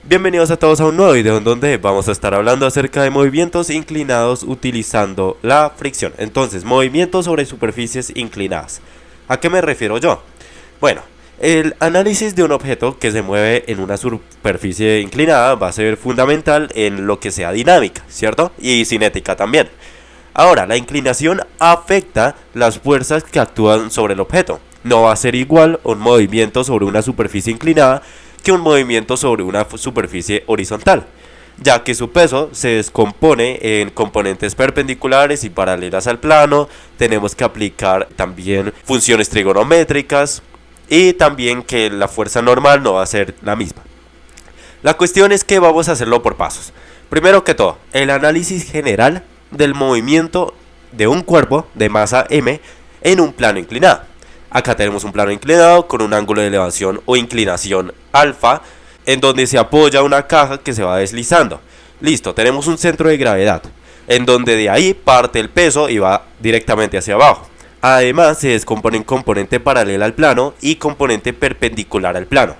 Bienvenidos a todos a un nuevo video en donde vamos a estar hablando acerca de movimientos inclinados utilizando la fricción. Entonces, movimientos sobre superficies inclinadas. ¿A qué me refiero yo? Bueno, el análisis de un objeto que se mueve en una superficie inclinada va a ser fundamental en lo que sea dinámica, ¿cierto? Y cinética también. Ahora, la inclinación afecta las fuerzas que actúan sobre el objeto. No va a ser igual un movimiento sobre una superficie inclinada que un movimiento sobre una superficie horizontal, ya que su peso se descompone en componentes perpendiculares y paralelas al plano. Tenemos que aplicar también funciones trigonométricas y también que la fuerza normal no va a ser la misma. La cuestión es que vamos a hacerlo por pasos. Primero que todo, el análisis general del movimiento de un cuerpo de masa m en un plano inclinado. Acá tenemos un plano inclinado con un ángulo de elevación o inclinación alfa, en donde se apoya una caja que se va deslizando. Listo, tenemos un centro de gravedad, en donde de ahí parte el peso y va directamente hacia abajo. Además, se descompone en componente paralela al plano y componente perpendicular al plano.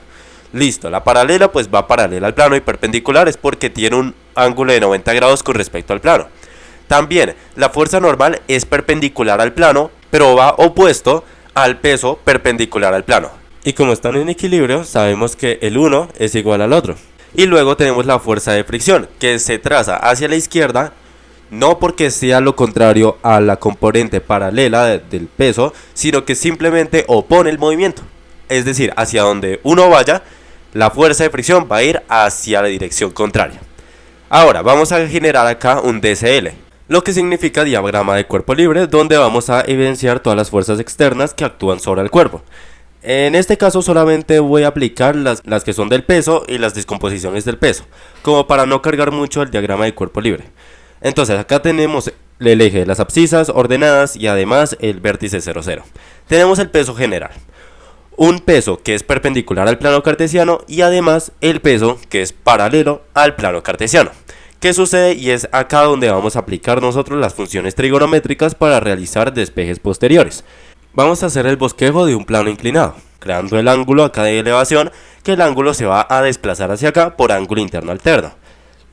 Listo, la paralela pues va paralela al plano y perpendicular es porque tiene un ángulo de 90 grados con respecto al plano. También, la fuerza normal es perpendicular al plano, pero va opuesto al peso perpendicular al plano. Y como están en equilibrio, sabemos que el uno es igual al otro. Y luego tenemos la fuerza de fricción, que se traza hacia la izquierda, no porque sea lo contrario a la componente paralela del peso, sino que simplemente opone el movimiento. Es decir, hacia donde uno vaya, la fuerza de fricción va a ir hacia la dirección contraria. Ahora, vamos a generar acá un DCL. Lo que significa diagrama de cuerpo libre, donde vamos a evidenciar todas las fuerzas externas que actúan sobre el cuerpo. En este caso solamente voy a aplicar las que son del peso y las descomposiciones del peso, como para no cargar mucho el diagrama de cuerpo libre. Entonces acá tenemos el eje de las abscisas ordenadas y además el vértice 0, 0. Tenemos el peso general, un peso que es perpendicular al plano cartesiano y además el peso que es paralelo al plano cartesiano. ¿Qué sucede? Y es acá donde vamos a aplicar nosotros las funciones trigonométricas para realizar despejes posteriores. Vamos a hacer el bosquejo de un plano inclinado, creando el ángulo acá de elevación, que el ángulo se va a desplazar hacia acá por ángulo interno alterno.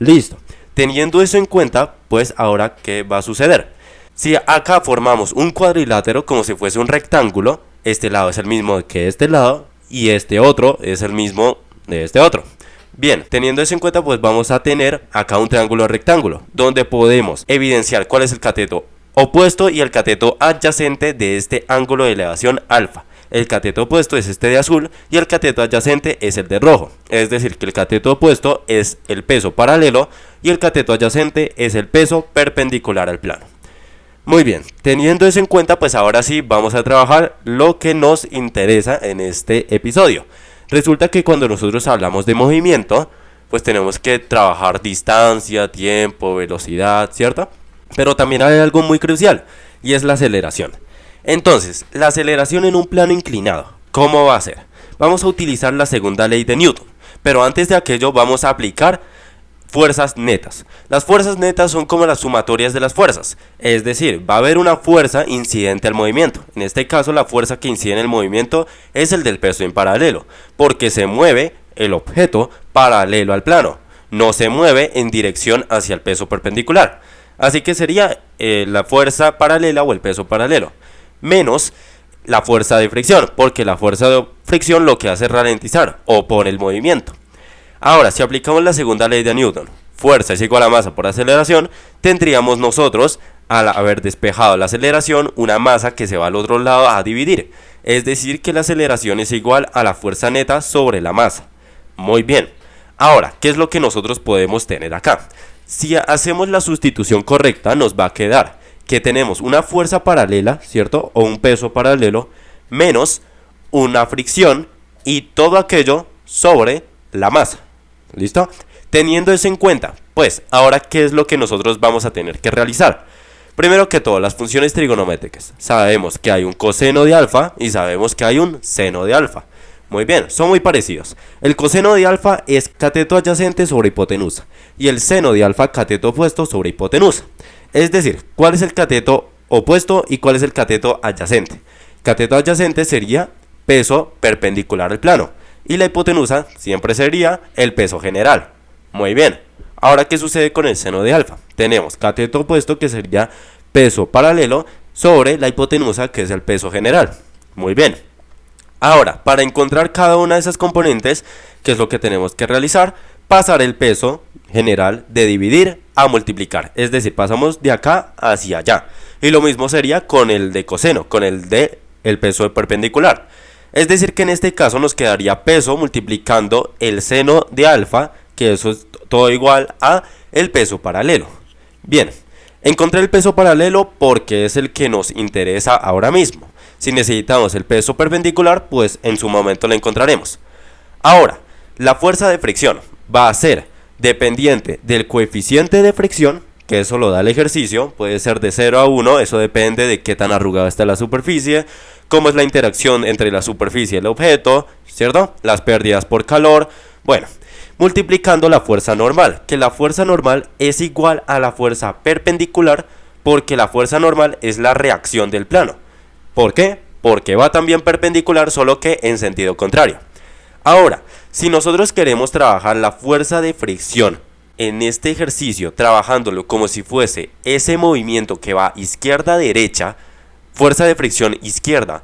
Listo. Teniendo eso en cuenta, pues ahora ¿qué va a suceder? Si acá formamos un cuadrilátero como si fuese un rectángulo, este lado es el mismo que este lado y este otro es el mismo de este otro. Bien, teniendo eso en cuenta, pues vamos a tener acá un triángulo rectángulo, donde podemos evidenciar cuál es el cateto opuesto y el cateto adyacente de este ángulo de elevación alfa. El cateto opuesto es este de azul y el cateto adyacente es el de rojo. Es decir, que el cateto opuesto es el peso paralelo y el cateto adyacente es el peso perpendicular al plano. Muy bien, teniendo eso en cuenta, pues ahora sí vamos a trabajar lo que nos interesa en este episodio. Resulta que cuando nosotros hablamos de movimiento, pues tenemos que trabajar distancia, tiempo, velocidad, ¿cierto? Pero también hay algo muy crucial y es la aceleración. Entonces, la aceleración en un plano inclinado, ¿cómo va a ser? Vamos a utilizar la segunda ley de Newton, pero antes de aquello vamos a aplicar fuerzas netas. Las fuerzas netas son como las sumatorias de las fuerzas, es decir, va a haber una fuerza incidente al movimiento. En este caso, la fuerza que incide en el movimiento es el del peso en paralelo, porque se mueve el objeto paralelo al plano, no se mueve en dirección hacia el peso perpendicular. Así que sería la fuerza paralela o el peso paralelo, menos la fuerza de fricción, porque la fuerza de fricción lo que hace es ralentizar o por el movimiento. Ahora, si aplicamos la segunda ley de Newton, fuerza es igual a masa por aceleración, tendríamos nosotros, al haber despejado la aceleración, una masa que se va al otro lado a dividir. Es decir, que la aceleración es igual a la fuerza neta sobre la masa. Muy bien. Ahora, ¿qué es lo que nosotros podemos tener acá? Si hacemos la sustitución correcta, nos va a quedar que tenemos una fuerza paralela, ¿cierto? O un peso paralelo, menos una fricción y todo aquello sobre la masa. ¿Listo? Teniendo eso en cuenta, pues, ahora, ¿qué es lo que nosotros vamos a tener que realizar? Primero que todo, las funciones trigonométricas. Sabemos que hay un coseno de alfa y sabemos que hay un seno de alfa. Muy bien, son muy parecidos. El coseno de alfa es cateto adyacente sobre hipotenusa y el seno de alfa cateto opuesto sobre hipotenusa. Es decir, ¿cuál es el cateto opuesto y cuál es el cateto adyacente? Cateto adyacente sería peso perpendicular al plano y la hipotenusa siempre sería el peso general. Muy bien. Ahora, ¿qué sucede con el seno de alfa? Tenemos cateto opuesto, que sería peso paralelo, sobre la hipotenusa, que es el peso general. Muy bien. Ahora, para encontrar cada una de esas componentes, ¿qué es lo que tenemos que realizar? Pasar el peso general de dividir a multiplicar. Es decir, pasamos de acá hacia allá. Y lo mismo sería con el de coseno, con el de el peso perpendicular. Es decir, que en este caso nos quedaría peso multiplicando el seno de alfa, que eso es todo igual a el peso paralelo. Bien, encontré el peso paralelo porque es el que nos interesa ahora mismo. Si necesitamos el peso perpendicular, pues en su momento lo encontraremos. Ahora, la fuerza de fricción va a ser dependiente del coeficiente de fricción, que eso lo da el ejercicio, puede ser de 0 a 1, eso depende de qué tan arrugada está la superficie, cómo es la interacción entre la superficie y el objeto, ¿cierto? Las pérdidas por calor, bueno, multiplicando la fuerza normal, que la fuerza normal es igual a la fuerza perpendicular, porque la fuerza normal es la reacción del plano. ¿Por qué? Porque va también perpendicular, solo que en sentido contrario. Ahora, si nosotros queremos trabajar la fuerza de fricción en este ejercicio, trabajándolo como si fuese ese movimiento que va izquierda a derecha, fuerza de fricción izquierda,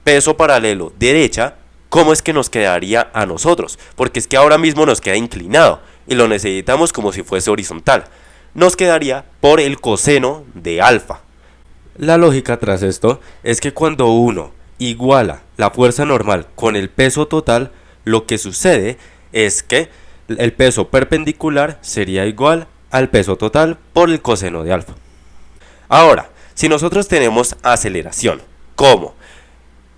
peso paralelo derecha, ¿cómo es que nos quedaría a nosotros? Porque es que ahora mismo nos queda inclinado y lo necesitamos como si fuese horizontal. Nos quedaría por el coseno de alfa. La lógica tras esto es que cuando uno iguala la fuerza normal con el peso total, lo que sucede es que el peso perpendicular sería igual al peso total por el coseno de alfa. Ahora, si nosotros tenemos aceleración como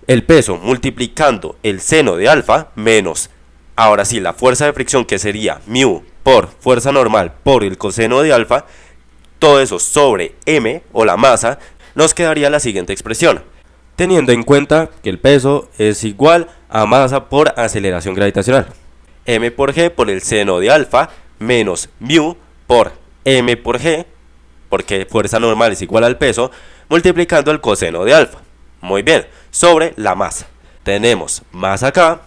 el peso multiplicando el seno de alfa menos, ahora sí, la fuerza de fricción, que sería mu por fuerza normal por el coseno de alfa, todo eso sobre m o la masa, nos quedaría la siguiente expresión, teniendo en cuenta que el peso es igual a masa por aceleración gravitacional. M por g por el seno de alfa menos mu por m por g, porque fuerza normal es igual al peso, multiplicando el coseno de alfa. Muy bien, sobre la masa. Tenemos más acá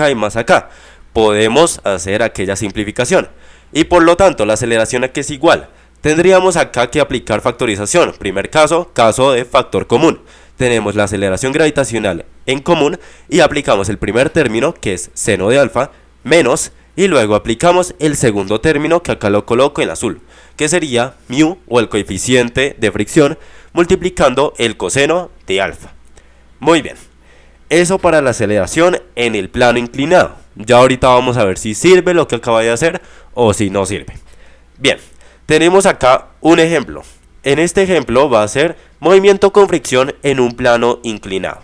y más acá. Podemos hacer aquella simplificación. Y por lo tanto, la aceleración aquí es igual. Tendríamos acá que aplicar factorización. Primer caso, caso de factor común. Tenemos la aceleración gravitacional en común y aplicamos el primer término, que es seno de alfa, menos, y luego aplicamos el segundo término, que acá lo coloco en azul, que sería mu o el coeficiente de fricción, multiplicando el coseno de alfa. Muy bien, eso para la aceleración en el plano inclinado. Ya ahorita vamos a ver si sirve lo que acabo de hacer o si no sirve. Bien, tenemos acá un ejemplo. En este ejemplo va a ser movimiento con fricción en un plano inclinado.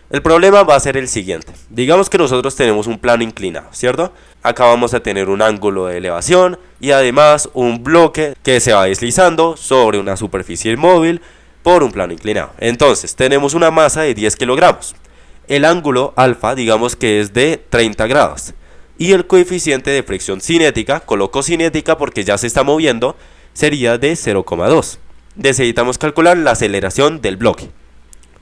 El problema va a ser el siguiente. Digamos que nosotros tenemos un plano inclinado, ¿cierto? Acá vamos a tener un ángulo de elevación y además un bloque que se va deslizando sobre una superficie inmóvil por un plano inclinado. Entonces tenemos una masa de 10 kilogramos. El ángulo alfa, digamos que es de 30 grados. Y el coeficiente de fricción cinética, coloco cinética porque ya se está moviendo, sería de 0,2. Necesitamos calcular la aceleración del bloque.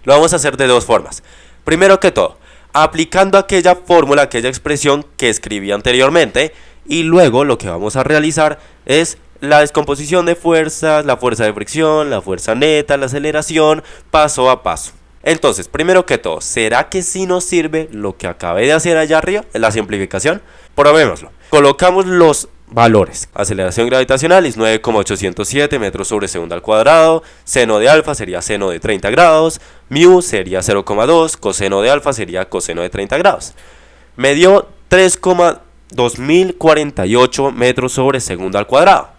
Lo vamos a hacer de dos formas. Primero que todo, aplicando aquella fórmula, aquella expresión que escribí anteriormente, y luego lo que vamos a realizar es la descomposición de fuerzas, la fuerza de fricción, la fuerza neta, la aceleración, paso a paso. Entonces, primero que todo, ¿será que sí nos sirve lo que acabé de hacer allá arriba en la simplificación? Probémoslo. Colocamos los valores. Aceleración gravitacional es 9,807 metros sobre segundo al cuadrado. Seno de alfa sería seno de 30 grados. Mu sería 0,2. Coseno de alfa sería coseno de 30 grados. Me dio 3,2048 metros sobre segundo al cuadrado.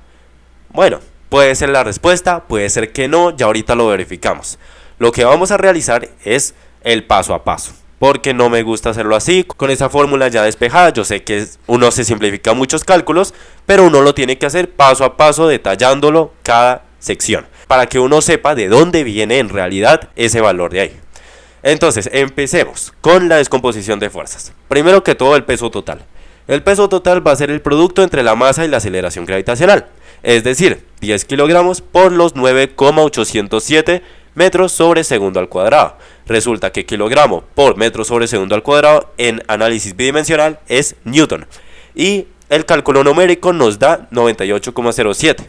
Bueno, puede ser la respuesta, puede ser que no, ya ahorita lo verificamos. Lo que vamos a realizar es el paso a paso, porque no me gusta hacerlo así, con esa fórmula ya despejada. Yo sé que uno se simplifica muchos cálculos, pero uno lo tiene que hacer paso a paso, detallándolo cada sección, para que uno sepa de dónde viene en realidad ese valor de ahí. Entonces, empecemos con la descomposición de fuerzas. Primero que todo, el peso total. El peso total va a ser el producto entre la masa y la aceleración gravitacional, es decir, 10 kilogramos por los 9,807 metros sobre segundo al cuadrado. Resulta que kilogramo por metro sobre segundo al cuadrado en análisis bidimensional es newton. Y el cálculo numérico nos da 98,07.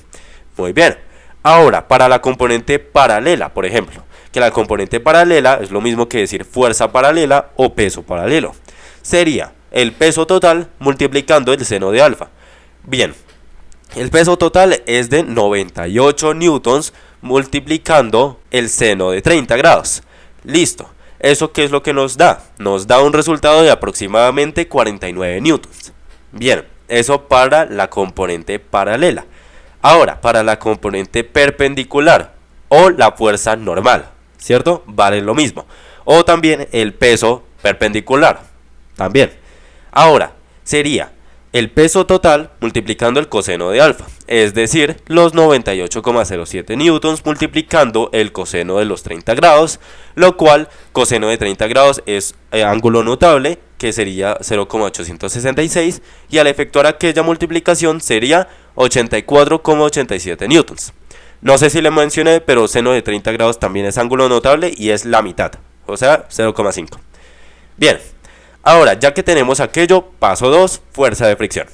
Muy bien. Ahora, para la componente paralela, por ejemplo, que la componente paralela es lo mismo que decir fuerza paralela o peso paralelo. Sería el peso total multiplicando el seno de alfa. Bien, el peso total es de 98 newtons multiplicando el seno de 30 grados. Listo. ¿Eso qué es lo que nos da? Nos da un resultado de aproximadamente 49 newtons. Bien, eso para la componente paralela. Ahora, para la componente perpendicular o la fuerza normal, ¿cierto? Vale lo mismo. O también el peso perpendicular, también. Ahora, sería el peso total multiplicando el coseno de alfa, es decir, los 98,07 newtons multiplicando el coseno de los 30 grados, lo cual coseno de 30 grados es ángulo notable, que sería 0,866, y al efectuar aquella multiplicación sería 84,87 newtons. No sé si le mencioné, pero seno de 30 grados también es ángulo notable y es la mitad, o sea, 0,5. Bien. Ahora, ya que tenemos aquello, paso 2, fuerza de fricción.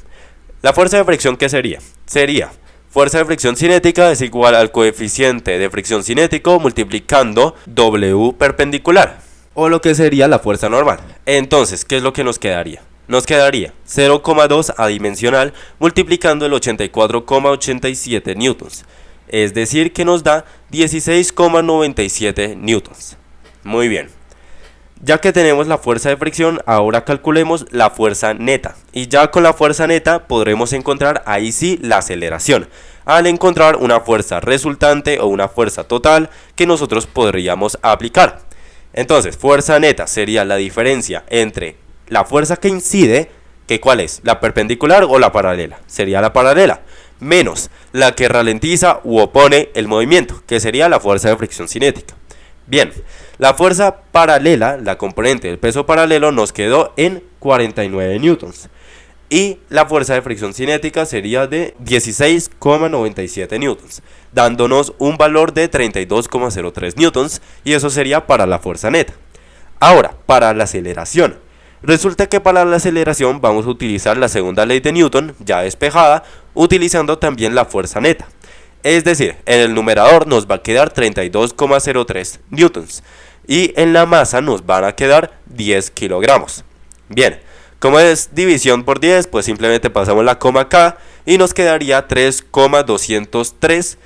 ¿La fuerza de fricción qué sería? Sería fuerza de fricción cinética es igual al coeficiente de fricción cinético multiplicando W perpendicular, o lo que sería la fuerza normal. Entonces, ¿qué es lo que nos quedaría? Nos quedaría 0,2 adimensional multiplicando el 84,87 newtons, es decir, que nos da 16,97 newtons. Muy bien. Ya que tenemos la fuerza de fricción, ahora calculemos la fuerza neta. Y ya con la fuerza neta podremos encontrar ahí sí la aceleración, al encontrar una fuerza resultante o una fuerza total que nosotros podríamos aplicar. Entonces, fuerza neta sería la diferencia entre la fuerza que incide, que ¿cuál es? ¿La perpendicular o la paralela? Sería la paralela, menos la que ralentiza u opone el movimiento, que sería la fuerza de fricción cinética. Bien, la fuerza paralela, la componente del peso paralelo, nos quedó en 49 newtons. Y la fuerza de fricción cinética sería de 16,97 newtons, dándonos un valor de 32,03 newtons, y eso sería para la fuerza neta. Ahora, para la aceleración. Resulta que para la aceleración vamos a utilizar la segunda ley de Newton, ya despejada, utilizando también la fuerza neta. Es decir, en el numerador nos va a quedar 32,03 newtons y en la masa nos van a quedar 10 kilogramos. Bien, como es división por 10, pues simplemente pasamos la coma acá y nos quedaría 3,203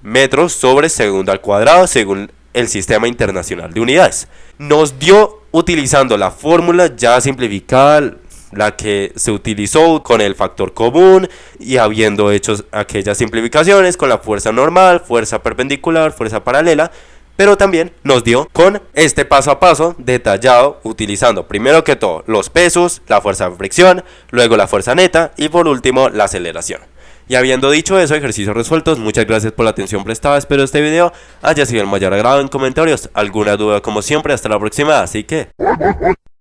metros sobre segundo al cuadrado según el Sistema Internacional de Unidades. Nos dio, utilizando la fórmula ya simplificada, la que se utilizó con el factor común y habiendo hecho aquellas simplificaciones con la fuerza normal, fuerza perpendicular, fuerza paralela, pero también nos dio con este paso a paso detallado utilizando primero que todo los pesos, la fuerza de fricción, luego la fuerza neta y por último la aceleración. Y habiendo dicho eso, ejercicios resueltos, muchas gracias por la atención prestada, espero este video haya sido el mayor agrado. En comentarios alguna duda como siempre, hasta la próxima, así que...